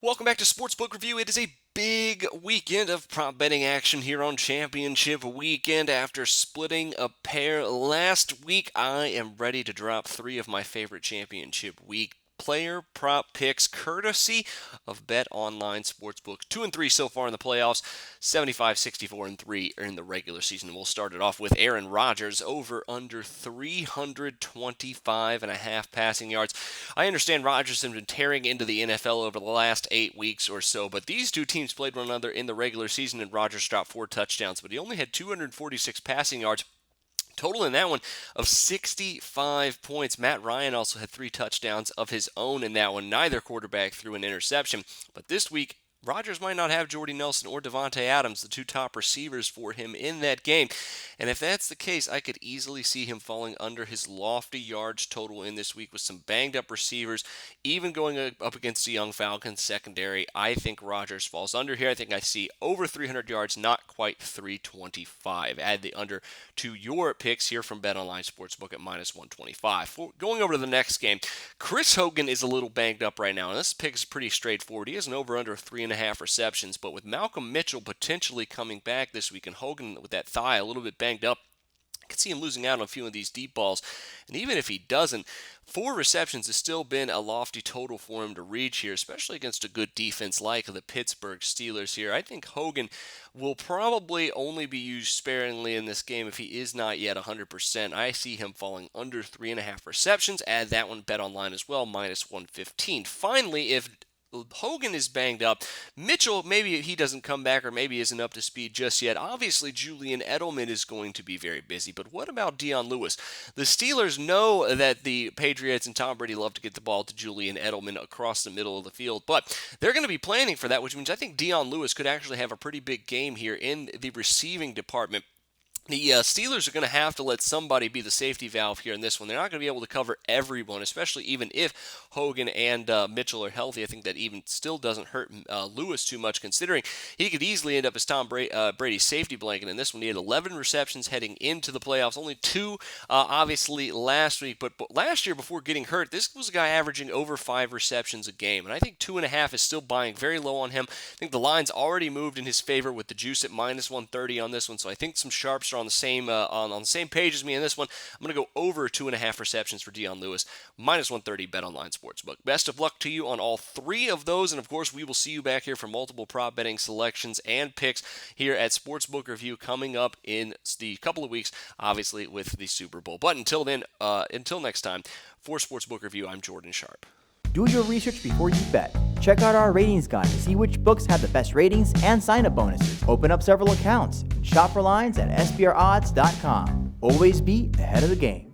Welcome back to Sportsbook Review. It is a big weekend of prop betting action here on Championship Weekend. After splitting a pair last week, I am ready to drop three of my favorite Championship Week player prop picks courtesy of Bet Online Sportsbook. 2 and 3 so far in the playoffs, 75, 64 and 3 in the regular season. We'll start it off with Aaron Rodgers over under 325 and a half passing yards. I understand Rodgers has been tearing into the NFL over the last 8 weeks or so, but these two teams played one another in the regular season and Rodgers dropped 4 touchdowns, but he only had 246 passing yards. Total in that one of 65 points. Matt Ryan also had 3 touchdowns of his own in that one. Neither quarterback threw an interception. But this week, Rodgers might not have Jordy Nelson or Devontae Adams, the two top receivers for him in that game. And if that's the case, I could easily see him falling under his lofty yards total in this week with some banged up receivers, even going up against the young Falcons secondary. I think Rodgers falls under here. I think I see over 300 yards, not quite 325. Add the under to your picks here from BetOnline Sportsbook at minus 125. Going over to the next game, Chris Hogan is a little banged up right now, and this pick is pretty straightforward. He has an over-under of 3.5 receptions, but with Malcolm Mitchell potentially coming back this week and Hogan with that thigh a little bit banged up, I could see him losing out on a few of these deep balls. And even if he doesn't, 4 receptions has still been a lofty total for him to reach here, especially against a good defense like the Pittsburgh Steelers here. I think Hogan will probably only be used sparingly in this game if he is not yet 100%. I see him falling under 3.5 receptions. Add that one, Bet Online as well, minus 115. Finally, if Hogan is banged up, Mitchell, maybe he doesn't come back or maybe isn't up to speed just yet. Obviously, Julian Edelman is going to be very busy, but what about Dion Lewis? The Steelers know that the Patriots and Tom Brady love to get the ball to Julian Edelman across the middle of the field, but they're going to be planning for that, which means I think Dion Lewis could actually have a pretty big game here in the receiving department. The Steelers are going to have to let somebody be the safety valve here in this one. They're not going to be able to cover everyone, especially even if Hogan and Mitchell are healthy. I think that even still doesn't hurt Lewis too much, considering he could easily end up as Tom Brady's safety blanket in this one. He had 11 receptions heading into the playoffs, only 2 obviously last week. But last year, before getting hurt, this was a guy averaging over 5 receptions a game. And I think 2.5 is still buying very low on him. I think the line's already moved in his favor with the juice at minus 130 on this one. So I think some sharps are on the same page as me in this one. I'm going to go over 2.5 receptions for Dion Lewis, minus 130 Bet Online Sportsbook. Best of luck to you on all 3 of those, and of course we will see you back here for multiple prop betting selections and picks here at Sportsbook Review coming up in the couple of weeks, obviously with the Super Bowl. But until then, until next time, for Sportsbook Review, I'm Jordan Sharp. Do your research before you bet. Check out our ratings guide to see which books have the best ratings and sign-up bonuses. Open up several accounts. Shop for lines at SBRodds.com. Always be ahead of the game.